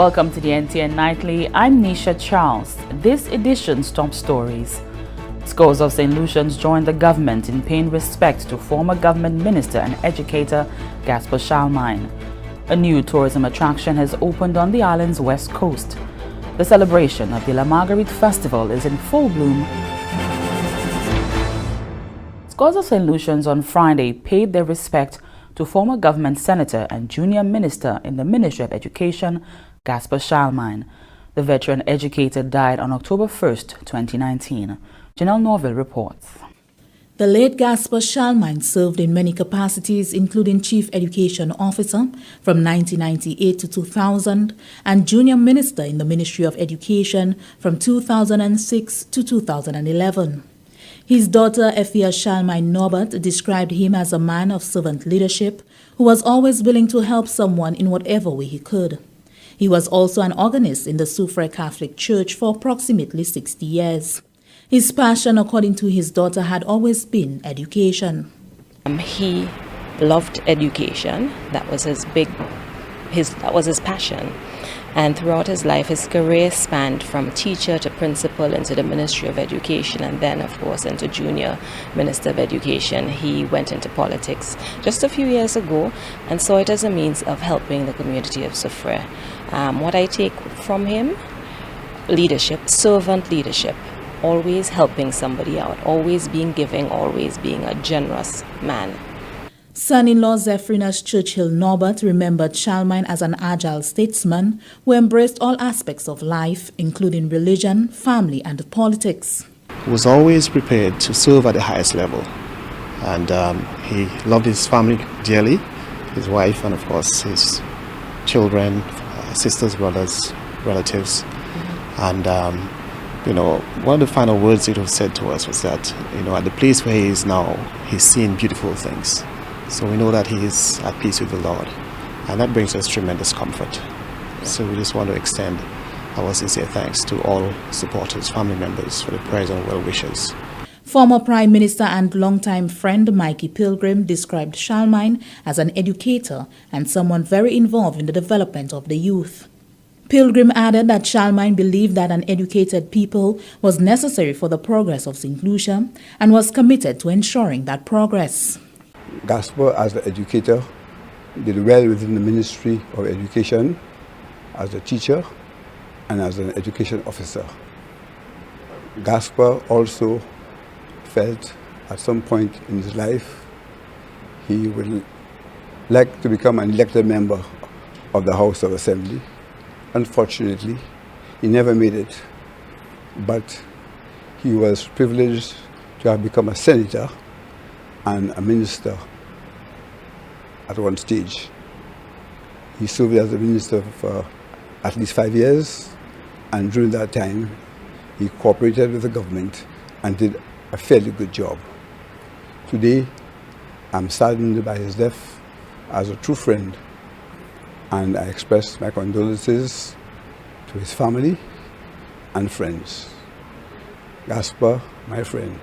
Welcome to the NTN Nightly. I'm Nisha Charles. This edition's top stories. Scores of St. Lucians joined the government in paying respect to former government minister and educator Gaspard Charlemagne. A new tourism attraction has opened on the island's west coast. The celebration of the Marguerite Festival is in full bloom. Scores of St. Lucians on Friday paid their respect to former government senator and junior minister in the Ministry of Education, Gaspard Charlemagne. The veteran educator died on October 1st, 2019. Janelle Norville reports. The late Gaspard Charlemagne served in many capacities, including Chief Education Officer from 1998 to 2000 and Junior Minister in the Ministry of Education from 2006 to 2011. His daughter, Effia Charlemagne Norbert, described him as a man of servant leadership who was always willing to help someone in whatever way he could. He was also an organist in the Soufriere Catholic Church for approximately 60 years. His passion, according to his daughter, had always been education. He loved education. That was his passion. And throughout his life, his career spanned from teacher to principal into the Ministry of Education, and then, of course, into Junior Minister of Education. He went into politics just a few years ago and saw it as a means of helping the community of Soufriere. What I take from him, leadership, servant leadership, always helping somebody out, always being giving, always being a generous man. Son-in-law Zephrinus Churchill Norbert remembered Charlemagne as an agile statesman who embraced all aspects of life, including religion, family, and politics. He was always prepared to serve at the highest level, and he loved his family dearly, his wife, and of course his children, sisters, brothers, relatives. And one of the final words it was said to us was that, at the place where he is now, he's seeing beautiful things. So we know that he is at peace with the Lord, and that brings us tremendous comfort. So we just want to extend our sincere thanks to all supporters, family members, for the prayers and well wishes. Former Prime Minister and longtime friend Mikey Pilgrim described Charlemagne as an educator and someone very involved in the development of the youth. Pilgrim added that Charlemagne believed that an educated people was necessary for the progress of St. Lucia and was committed to ensuring that progress. Gaspard, as an educator, did well within the Ministry of Education as a teacher and as an education officer. Gaspard also felt at some point in his life he would like to become an elected member of the House of Assembly. Unfortunately, he never made it, but he was privileged to have become a senator and a minister at one stage. He served as a minister for at least 5 years, and during that time he cooperated with the government and did a fairly good job. Today I'm saddened by his death as a true friend, and I express my condolences to his family and friends. Gaspard, my friend,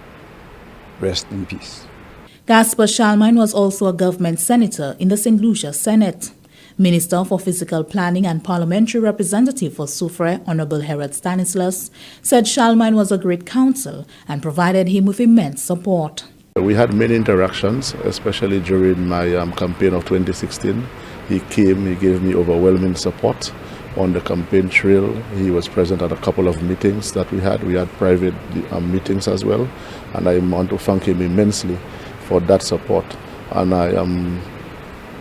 rest in peace. Gaspard Charlemagne was also a government senator in the St. Lucia Senate. Minister for Physical Planning and Parliamentary Representative for Soufriere, Honorable Herod Stanislas, said Charlemagne was a great counsel and provided him with immense support. We had many interactions, especially during my campaign of 2016. He came, he gave me overwhelming support on the campaign trail. He was present at a couple of meetings that we had. We had private meetings as well, and I want to thank him immensely for that support. And I am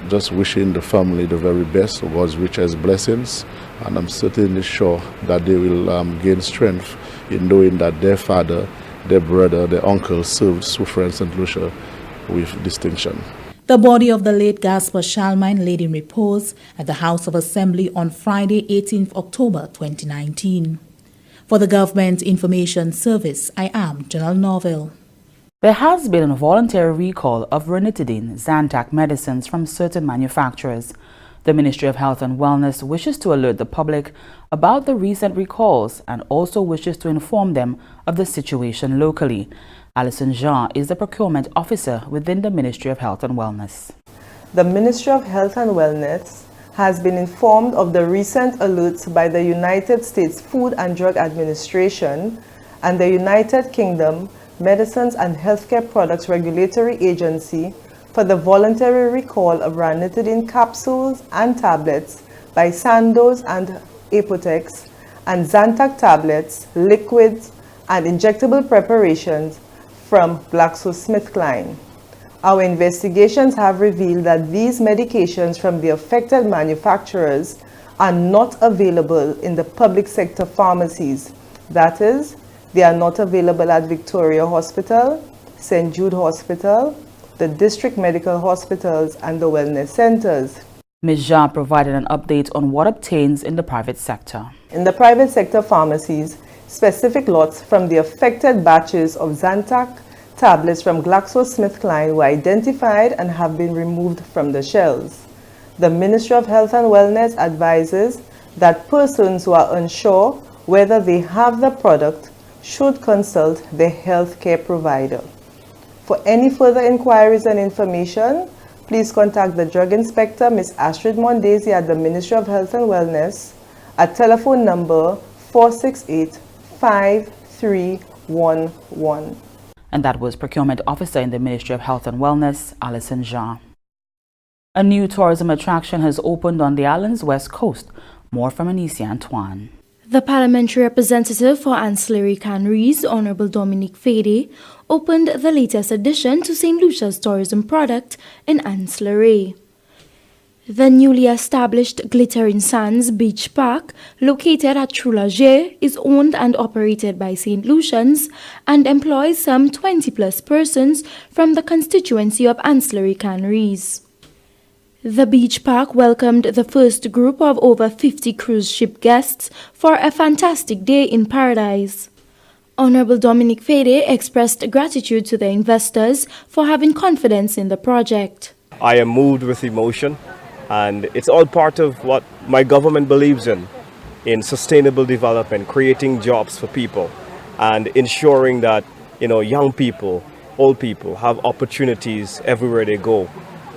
just wishing the family the very best, God's richest blessings, and I'm certainly sure that they will gain strength in knowing that their father, their brother, their uncle served Soufriere and St. Lucia with distinction. The body of the late Gaspard Charlemagne laid in repose at the House of Assembly on Friday, 18th October 2019. For the Government Information Service, I am Janelle Norville. There has been a voluntary recall of ranitidine, Zantac medicines from certain manufacturers. The Ministry of Health and Wellness wishes to alert the public about the recent recalls and also wishes to inform them of the situation locally. Alison Jean is the procurement officer within the Ministry of Health and Wellness. The Ministry of Health and Wellness has been informed of the recent alerts by the United States Food and Drug Administration and the United Kingdom Medicines and Healthcare Products Regulatory Agency for the voluntary recall of ranitidine capsules and tablets by Sandoz and Apotex and Zantac tablets, liquids, and injectable preparations from GlaxoSmithKline. Our investigations have revealed that these medications from the affected manufacturers are not available in the public sector pharmacies. That is, they are not available at Victoria Hospital, St. Jude Hospital, the district medical hospitals, and the wellness centers. Ms. Jha provided an update on what obtains in the private sector. In the private sector pharmacies, specific lots from the affected batches of Zantac tablets from GlaxoSmithKline were identified and have been removed from the shelves. The Ministry of Health and Wellness advises that persons who are unsure whether they have the product should consult their healthcare provider. For any further inquiries and information, please contact the Drug Inspector, Ms. Astrid Mondesi at the Ministry of Health and Wellness at telephone number 468-5311. And that was Procurement Officer in the Ministry of Health and Wellness, Alison Jha. A new tourism attraction has opened on the island's west coast. More from Anicia Antoine. The parliamentary representative for ancillary canneries, Honorable Dominique Fede, opened the latest addition to St. Lucia's tourism product in ancillary. The newly established Glittering Sands Beach Park, located at Trulager, is owned and operated by St. Lucians and employs some 20-plus persons from the constituency of ancillary canneries. The beach park welcomed the first group of over 50 cruise ship guests for a fantastic day in paradise. Honorable Dominique Fede expressed gratitude to the investors for having confidence in the project. I am moved with emotion. And it's all part of what my government believes in sustainable development, creating jobs for people and ensuring that, young people, old people have opportunities everywhere they go.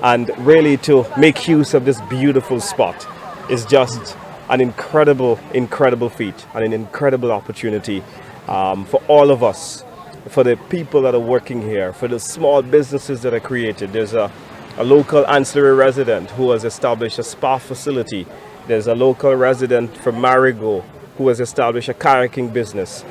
And really to make use of this beautiful spot is just an incredible feat and an incredible opportunity for all of us, for the people that are working here, for the small businesses that are created. There's a local ancillary resident who has established a spa facility. There's a local resident from Marigot who has established a kayaking business.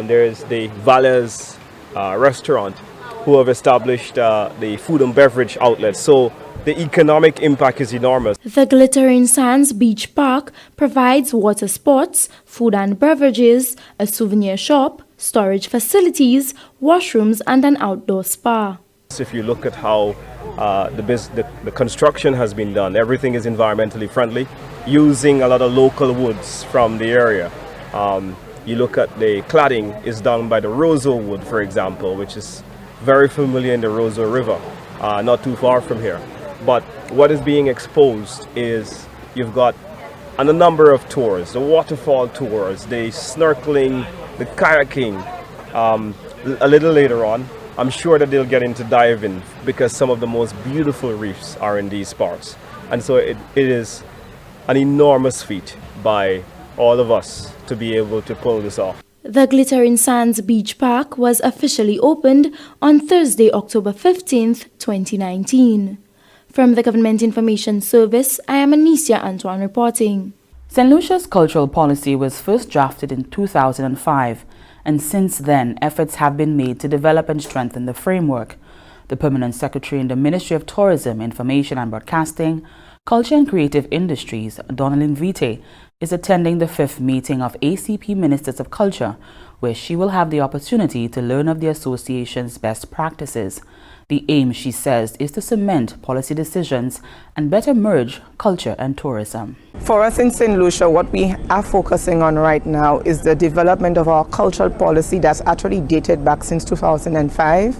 There's the Valles restaurant who have established the food and beverage outlet. So the economic impact is enormous. The Glittering Sands Beach Park provides water sports, food and beverages, a souvenir shop, storage facilities, washrooms, and an outdoor spa. If you look at how the construction has been done, everything is environmentally friendly, using a lot of local woods from the area. You look at the cladding is done by the Roseau wood, for example, which is very familiar in the Roseau River, not too far from here. But what is being exposed is you've got a number of tours, the waterfall tours, the snorkeling, the kayaking. A little later on, I'm sure that they'll get into diving because some of the most beautiful reefs are in these parts. And so it is an enormous feat by all of us to be able to pull this off. The Glittering Sands Beach Park was officially opened on Thursday, October 15th, 2019. From the Government Information Service, I am Anicia Antoine reporting. St. Lucia's cultural policy was first drafted in 2005, and since then, efforts have been made to develop and strengthen the framework. The Permanent Secretary in the Ministry of Tourism, Information and Broadcasting, Culture and Creative Industries, Donalyn Vite, is attending the 5th meeting of ACP Ministers of Culture, where she will have the opportunity to learn of the association's best practices. The aim, she says, is to cement policy decisions and better merge culture and tourism. For us in St. Lucia, what we are focusing on right now is the development of our cultural policy that's actually dated back since 2005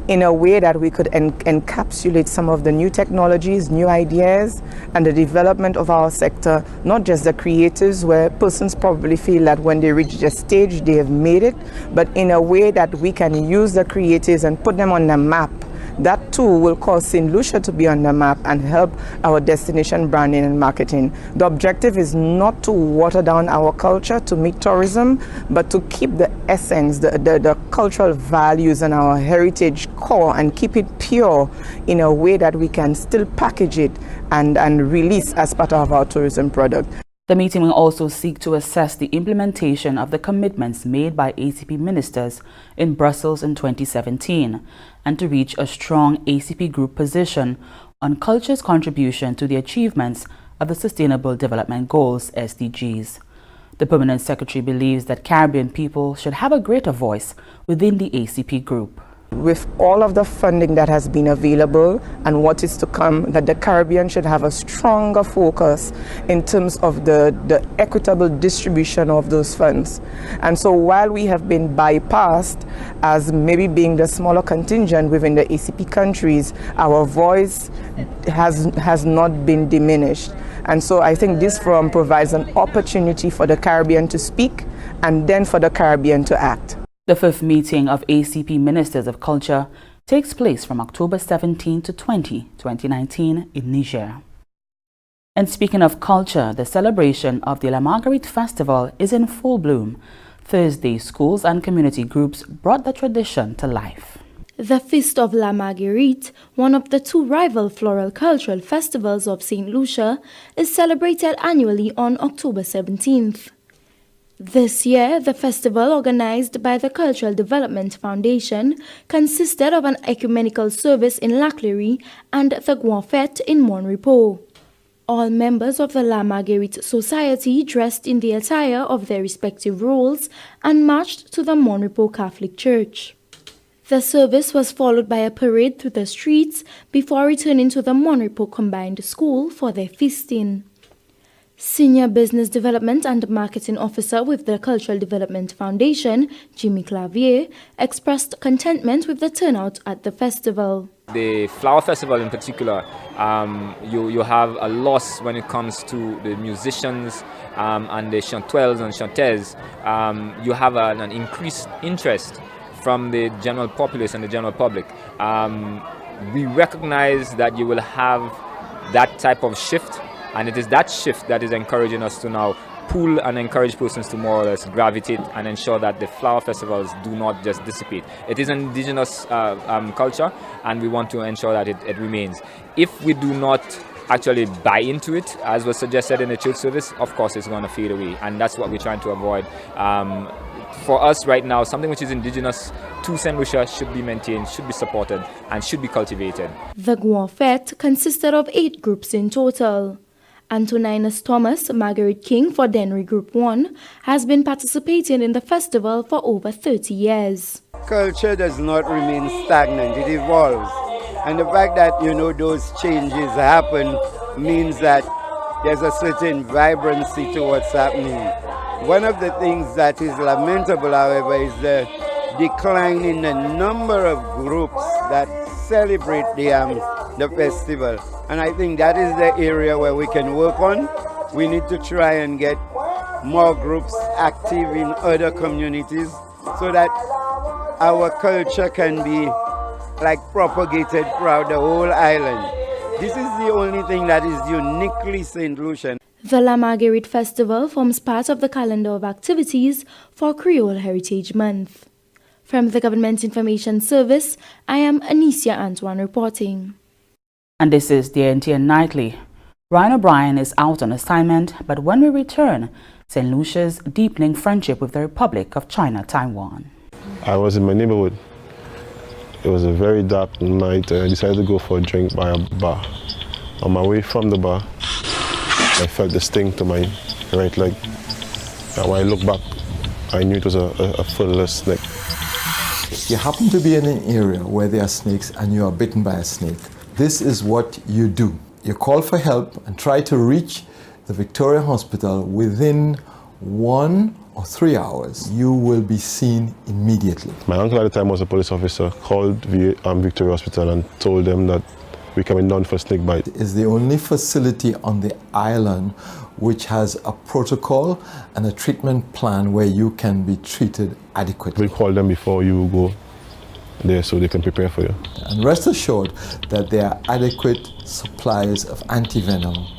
in a way that we could encapsulate some of the new technologies, new ideas, and the development of our sector, not just the creatives, where persons probably feel that when they reach the stage they have made it, but in a way that we can use the creatives and put them on the map that too will cause St. Lucia to be on the map and help our destination branding and marketing. The objective is not to water down our culture to meet tourism, but to keep the essence, the cultural values and our heritage core and keep it pure in a way that we can still package it and release as part of our tourism product. The meeting will also seek to assess the implementation of the commitments made by ACP ministers in Brussels in 2017 and to reach a strong ACP group position on culture's contribution to the achievements of the Sustainable Development Goals, SDGs. The Permanent Secretary believes that Caribbean people should have a greater voice within the ACP group. With all of the funding that has been available and what is to come, that the Caribbean should have a stronger focus in terms of the equitable distribution of those funds. And so while we have been bypassed as maybe being the smaller contingent within the ACP countries, our voice has not been diminished. And so I think this forum provides an opportunity for the Caribbean to speak and then for the Caribbean to act. The fifth meeting of ACP Ministers of Culture takes place from October 17 to 20, 2019 in Niger. And speaking of culture, the celebration of the Marguerite Festival is in full bloom. Thursday, schools and community groups brought the tradition to life. The Feast of La Marguerite, one of the two rival floral cultural festivals of St. Lucia, is celebrated annually on October 17th. This year, the festival, organized by the Cultural Development Foundation, consisted of an ecumenical service in Laclery and the Grand Fête in Mon Repos. All members of the La Marguerite Society dressed in the attire of their respective roles and marched to the Mon Repos Catholic Church. The service was followed by a parade through the streets before returning to the Mon Repos Combined School for their feasting. Senior Business Development and Marketing Officer with the Cultural Development Foundation, Jimmy Clavier, expressed contentment with the turnout at the festival. The Flower Festival in particular, you have a loss when it comes to the musicians and the chanteuses and chanteuses. You have an increased interest from the general populace and the general public. We recognize that you will have that type of shift, and it is that shift that is encouraging us to now pull and encourage persons to more or less gravitate and ensure that the flower festivals do not just dissipate. It is an indigenous culture, and we want to ensure that it remains. If we do not actually buy into it, as was suggested in the church service, of course it's going to fade away, and that's what we're trying to avoid. For us right now, something which is indigenous to St. Lucia should be maintained, should be supported, and should be cultivated. The Grand Fête consisted of 8 groups in total. Antoninus Thomas, Margaret King for Denry Group 1, has been participating in the festival for over 30 years. Culture does not remain stagnant, it evolves. And the fact that, those changes happen means that there's a certain vibrancy to what's happening. One of the things that is lamentable, however, is the decline in the number of groups that celebrate the festival. And I think that is the area where we can work on. We need to try and get more groups active in other communities so that our culture can be propagated throughout the whole island. This is the only thing that is uniquely St. Lucian. The La Marguerite Festival forms part of the calendar of activities for Creole Heritage Month. From the Government Information Service, I am Anicia Antoine reporting. And this is the NTN Nightly. Ryan O'Brien is out on assignment, but when we return, St. Lucia's deepening friendship with the Republic of China, Taiwan. I was in my neighborhood. It was a very dark night, and I decided to go for a drink by a bar. On my way from the bar, I felt the sting to my right leg. And when I looked back, I knew it was a full snake. You happen to be in an area where there are snakes and you are bitten by a snake. This is what you do. You call for help and try to reach the Victoria Hospital within 1 or 3 hours. You will be seen immediately. My uncle at the time was a police officer, called Victoria Hospital and told them that we're coming down for a snake bite. It is the only facility on the island which has a protocol and a treatment plan where you can be treated adequately. We call them before you go there so they can prepare for you. And rest assured that there are adequate supplies of antivenom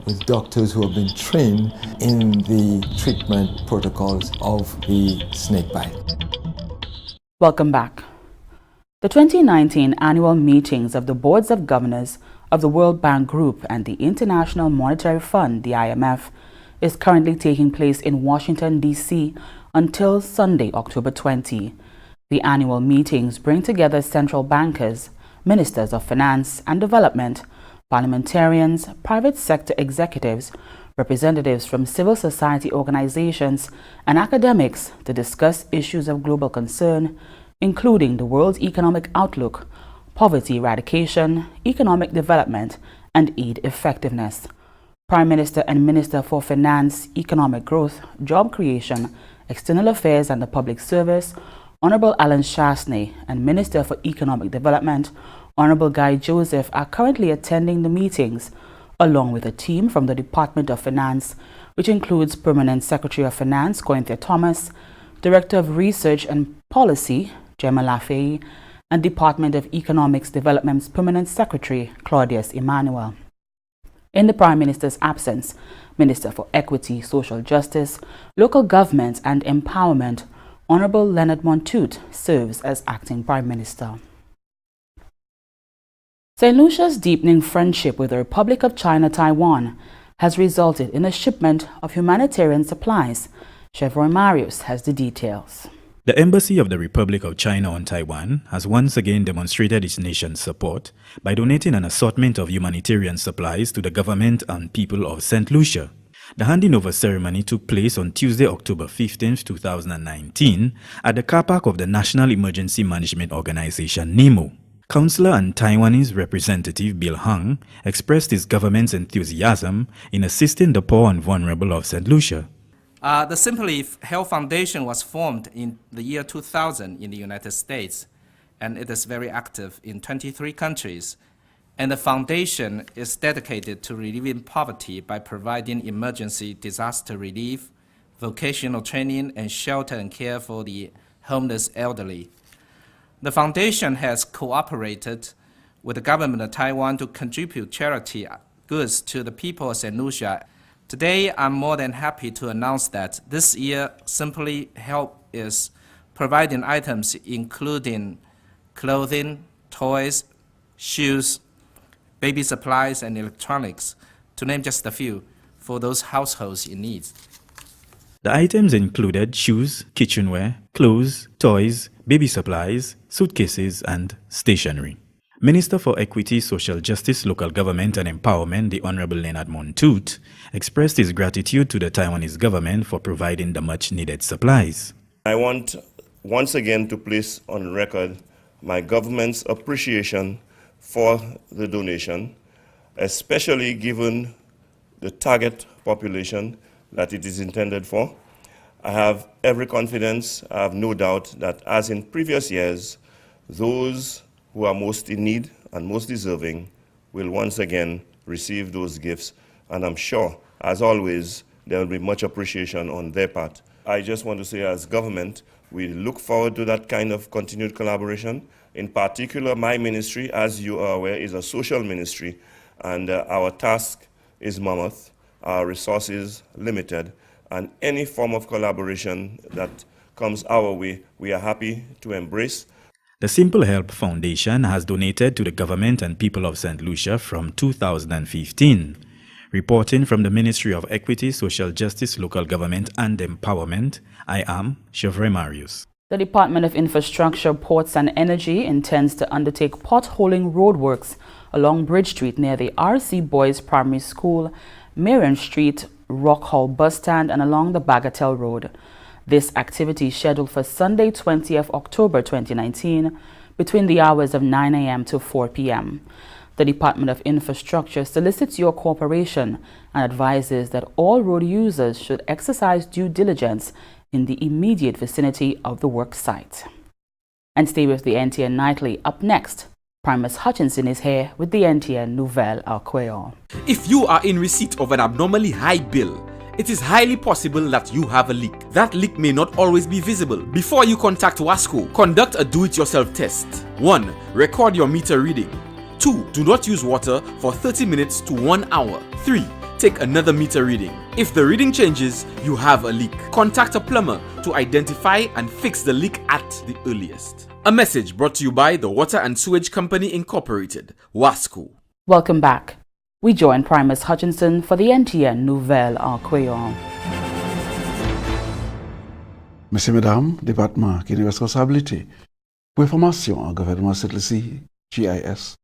with doctors who have been trained in the treatment protocols of the snake bite. Welcome back. The 2019 annual meetings of the Boards of Governors of the World Bank Group and the International Monetary Fund, the IMF, is currently taking place in Washington, D.C. until Sunday, October 20. The annual meetings bring together central bankers, ministers of finance and development, parliamentarians, private sector executives, representatives from civil society organizations, and academics to discuss issues of global concern, including the world's economic outlook, poverty eradication, economic development, and aid effectiveness. Prime Minister and Minister for Finance, Economic Growth, Job Creation, External Affairs and the Public Service, Honorable Alan Chastanet, and Minister for Economic Development, Honorable Guy Joseph, are currently attending the meetings, along with a team from the Department of Finance, which includes Permanent Secretary of Finance, Corinthia Thomas, Director of Research and Policy, Gemma Lafay, and Department of Economics Development's Permanent Secretary, Claudius Emmanuel. In the Prime Minister's absence, Minister for Equity, Social Justice, Local Government and Empowerment, Honorable Leonard Montoute, serves as Acting Prime Minister. St. Lucia's deepening friendship with the Republic of China, Taiwan, has resulted in a shipment of humanitarian supplies. Chevroy Marius has the details. The Embassy of the Republic of China on Taiwan has once again demonstrated its nation's support by donating an assortment of humanitarian supplies to the government and people of St. Lucia. The handing over ceremony took place on Tuesday, October 15, 2019, at the car park of the National Emergency Management Organization, NEMO. Councillor and Taiwanese representative Bill Hung expressed his government's enthusiasm in assisting the poor and vulnerable of St. Lucia. The Simply Health Foundation was formed in the year 2000 in the United States, and it is very active in 23 countries. And the foundation is dedicated to relieving poverty by providing emergency disaster relief, vocational training, and shelter and care for the homeless elderly. The foundation has cooperated with the government of Taiwan to contribute charity goods to the people of St. Lucia. Today, I'm more than happy to announce that this year, Simply Help is providing items including clothing, toys, shoes, baby supplies, and electronics, to name just a few, for those households in need. The items included shoes, kitchenware, clothes, toys, baby supplies, suitcases, and stationery. Minister for Equity, Social Justice, Local Government and Empowerment, the Honorable Leonard Montoute, expressed his gratitude to the Taiwanese government for providing the much-needed supplies. I want once again to place on record my government's appreciation for the donation, especially given the target population that it is intended for. I have every confidence, I have no doubt that as in previous years, those who are most in need and most deserving will once again receive those gifts. And I'm sure, as always, there will be much appreciation on their part. I just want to say, as government, we look forward to that kind of continued collaboration. In particular, my ministry, as you are aware, is a social ministry, and our task is mammoth, our resources limited, and any form of collaboration that comes our way, we are happy to embrace. The Simple Help Foundation has donated to the government and people of St. Lucia from 2015. Reporting from the Ministry of Equity, Social Justice, Local Government and Empowerment, I am Chevroy Marius. The Department of Infrastructure, Ports and Energy intends to undertake potholing roadworks along Bridge Street near the R.C. Boys Primary School, Marion Street, Rock Hall Bus Stand, and along the Bagatelle Road. This activity is scheduled for Sunday, 20th October 2019, between the hours of 9 a.m. to 4 p.m. The Department of Infrastructure solicits your cooperation and advises that all road users should exercise due diligence in the immediate vicinity of the work site. And stay with the NTN Nightly. Up next, Primus Hutchinson is here with the NTN Nouvelle Al Creole. If you are in receipt of an abnormally high bill, it is highly possible that you have a leak. That leak may not always be visible. Before you contact Wasco, conduct a do-it-yourself test. 1. Record your meter reading. 2. Do not use water for 30 minutes to 1 hour. 3. Take another meter reading. If the reading changes, you have a leak. Contact a plumber to identify and fix the leak at the earliest. A message brought to you by the Water and Sewage Company Incorporated, WASCO. Welcome back. We join Primus Hutchinson for the NTN Nouvelle en Créole. Messieurs, Mesdames, département qui a une responsabilité pour information en gouvernement SaintLucia, GIS,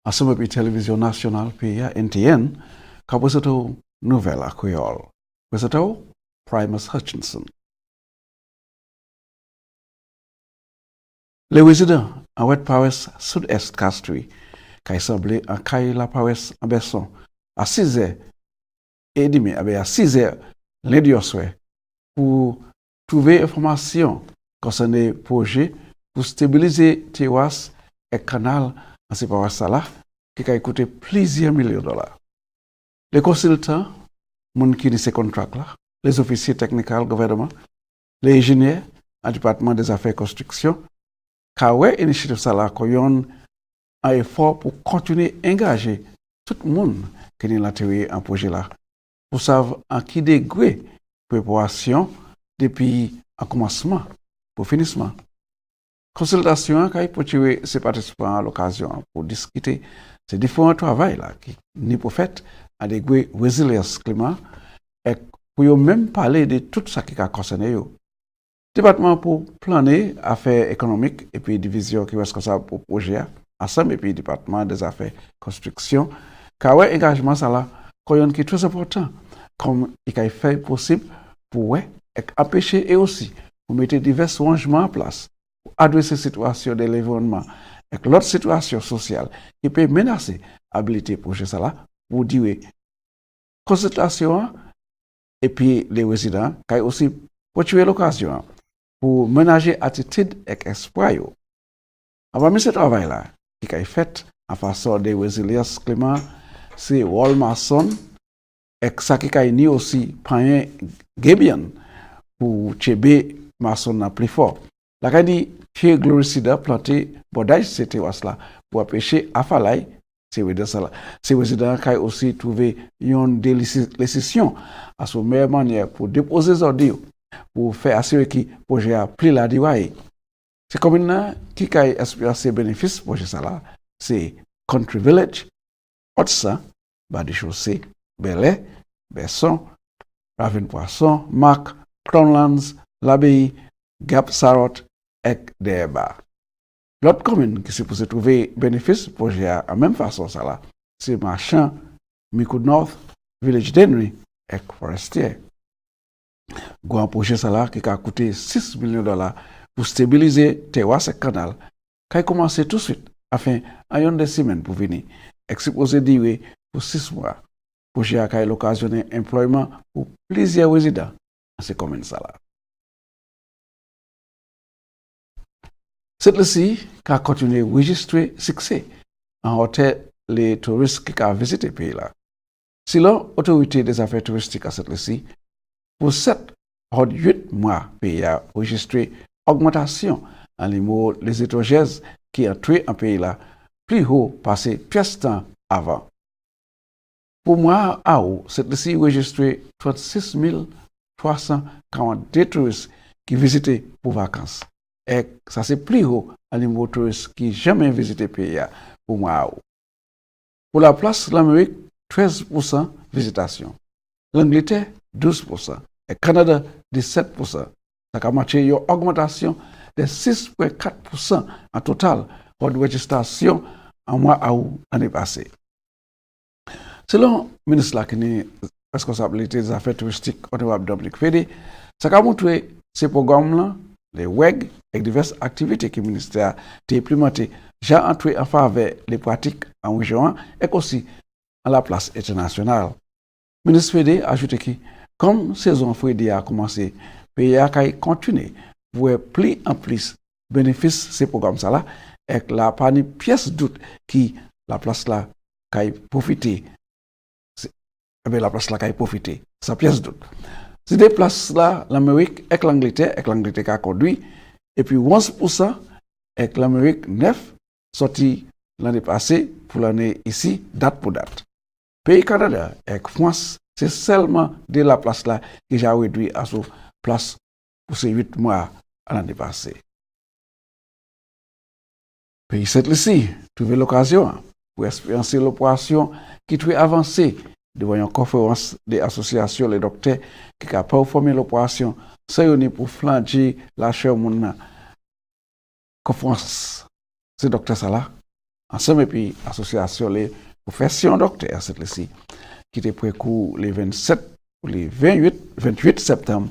ensemble avec télévision nationale PIA NTN, qui présente Nouvelle en Créole. Présente Primus Hutchinson. Les résidents en West Paris Sud-Est Castries, qui assemblés en Caille la Paris en Besson, à 6h30, à 6h lundi au soir, pour trouver information concernant le projet pour stabiliser terrasse et canal en ces paroisses-là, qui a coûté plusieurs millions de dollars. Les consultants, les qui ont ces contrats-là, les officiers techniques du gouvernement, les ingénieurs du département des affaires construction, car ouais, l'initiative ça là, qu'on a un effort pour continuer à engager tout le monde qui est l'intérêt en projet là, pour savoir en qui degré préparation depuis un commencement pour finissement. Consultation qui peut tuer ses participants à l'occasion pour discuter ces différents travaux là qui n'est pas fait à degré résilience climat et pour même parler de tout ça qui a concerné eux. Département pour planer affaires économiques et puis division qui est responsable pour projet ensemble et puis département des affaires construction car ouais engagement ça là qu'on qui est très important comme il a fait possible pour empêcher et aussi pour mettre divers changements en place pour adresser cette situation de l'environnement et l'autre situation sociale qui peut menacer l'habilité projet ça là pour dire consultation et puis les résidents qui aussi pour tuer l'occasion pour ménager attitude et espoir. Avant ce travail là qui est fait en façon de résilience climat, c'est Wall Mason et ça qui est ni aussi païen Gabian pour chebe maçon plus fort. La cadi chez gloricida planté bodage c'était là pour empêcher afalai c'est résident qui a aussi trouvé une décision à son meilleure manière pour déposer des ordres pour faire assurer que le projet a pris la diwaye. C'est comme une qui a espéré ses bénéfices pour ça là, c'est Country Village, Otsa, Bas de Chaussée, Belay, Besson, Raven Poisson, Marc, Crownlands, l'Abbaye, Gap Sarot et Derba. L'autre commune qui s'est posée trouver bénéfice pour projet à la même façon ça là, c'est Marchand, Mico North, Village d'Henry et Forestier. Un projet ça là qui a coûté 6 millions de dollars pour stabiliser terrasse et canal, qui a commencé tout de suite afin à des semaines pour venir exposer dire pour 6 mois. Projet a l'occasionné employement pour plusieurs résidents dans ces communes ça là. SaintLucia qui a continué à enregistrer succès en hôtel les touristes qui ont visité le pays là. Si l'autorité des affaires touristiques à SaintLucia pour 8 mois, le pays a enregistré augmentation en les étrangers qui entrent en pays là plus haut passé plus temps avant. Pour moi, SaintLucia a enregistré 36 342 touristes qui visitaient pour vacances. Et ça c'est plus haut à niveau touristes qui jamais visité le pays pour moi. Pour la place de l'Amérique, 13% visitation. L'Angleterre, 12%. Et Canada, 17%. Ça a marqué une augmentation de 6,4% en total de registration en mois d'août l'année passée. Selon le ministre qui est responsable des affaires touristiques honorable Dominique Fédé, ça a montré ces programmes-là, les WEG et diverses activités que le ministère a implémentées, j'ai entré en faveur des pratiques en région et aussi à la place internationale. Le ministre Fédé a ajouté que, comme saison Fédé a commencé, le pays a continué pour plus en plus bénéfice de ces programmes-là et la pas de pièce doute qui la place là a profité. La place là a profité. sa pièce d'autre. Si des places là, l'Amérique avec l'Angleterre qui a conduit, et puis 11% avec l'Amérique 9, sorti l'année passée pour l'année ici, date pour date. Pays Canada avec France, c'est seulement de la place là que j'ai réduit à sa place pour ces 8 mois à l'année passée. Pays SaintLucia, trouvé l'occasion pour expérimenter l'opération qui doit avancer devant une conférence des associations les docteurs qui a performé l'opération réunis pour flanger la chair mon conférence. C'est docteur Salah, ensemble puis association les professions docteurs SaintLucia qui était précourt les 27 ou les 28 septembre.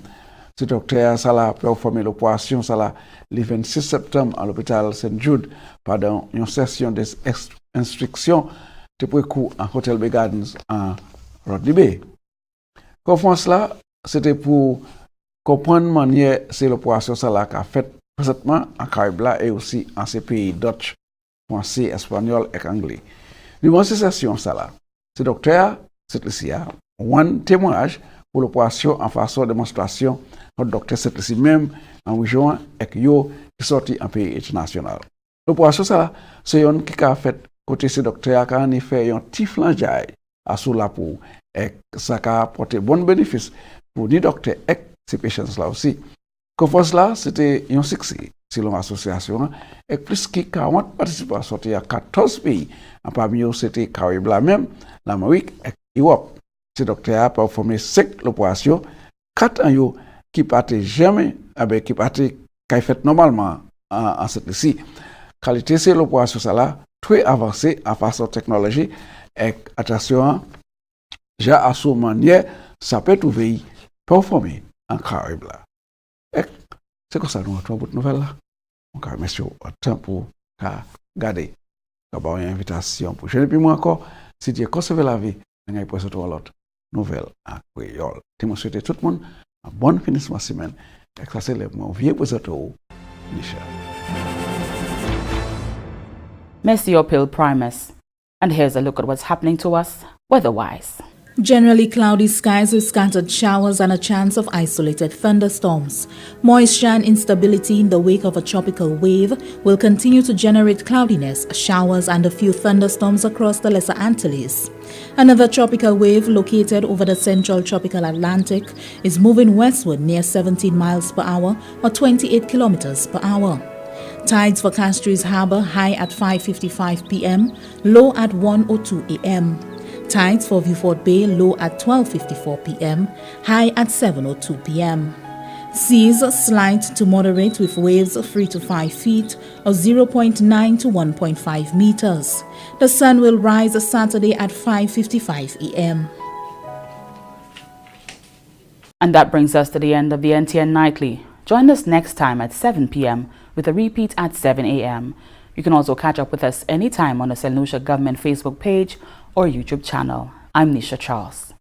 Ce docteur Salah a performé l'opération Salah le 26 septembre à l'hôpital Saint-Jude pendant une session d'instruction de précourt en Hotel Bay Gardens en Rodney Bay. Conférence là, c'était pour comprendre manière c'est l'opération Salah qu'a fait présentement en Caraïbes et aussi en ces pays Dutch, français, espagnol et anglais. Durant cette session Salah, ce docteur SaintLucia un témoignage pour l'opération en façon de démonstration notre docteur SaintLucia même en région et yo qui sorti en pays international. L'opération ça c'est une qui a fait côté ce docteur qui a en effet un petit flangeage à sous la peau et ça a apporté bon bénéfice pour les docteurs et ces patients là aussi. Conférence là c'était un succès selon l'association et plus que 40 participants sortis à 14 pays en parmi eux c'était Caraïbes là même l'Amérique et Europe. Ce docteur a performé 5 l'opération 4 en yo qui partait jamais avec qui partait qui fait normalement en SaintLucia. Qualité c'est l'opération ça là très avancée en façon technologie et attention j'ai à ce manière ça peut trouver performer en Caraïbes là. C'est comme ça nous avons une nouvelle là. On a monsieur temps pour garder d'abord une invitation pour je ne puis moi encore si Dieu conserve la vie on a pour surtout l'autre nouvelle en créole. Je souhaite tout le monde un bon finissement de semaine. Et ça c'est le mon vieux pour surtout Lucia. Merci your pill Primus. And here's a look at what's happening to us weather-wise. Generally cloudy skies with scattered showers and a chance of isolated thunderstorms. Moisture and instability in the wake of a tropical wave will continue to generate cloudiness, showers and a few thunderstorms across the Lesser Antilles. Another tropical wave located over the central tropical Atlantic is moving westward near 17 miles per hour or 28 kilometers per hour. Tides for Castries Harbour high at 5:55 p.m., low at 1:02 a.m. Tides for Vieux-Fort Bay low at 12:54 p.m., high at 7:02 p.m. Seas slight to moderate with waves of 3 to 5 feet or 0.9 to 1.5 meters. The sun will rise Saturday at 5:55 a.m. And that brings us to the end of the NTN Nightly. Join us next time at 7 p.m. with a repeat at 7 a.m. You can also catch up with us anytime on the SaintLucia Government Facebook page or YouTube channel. I'm Nisha Charles.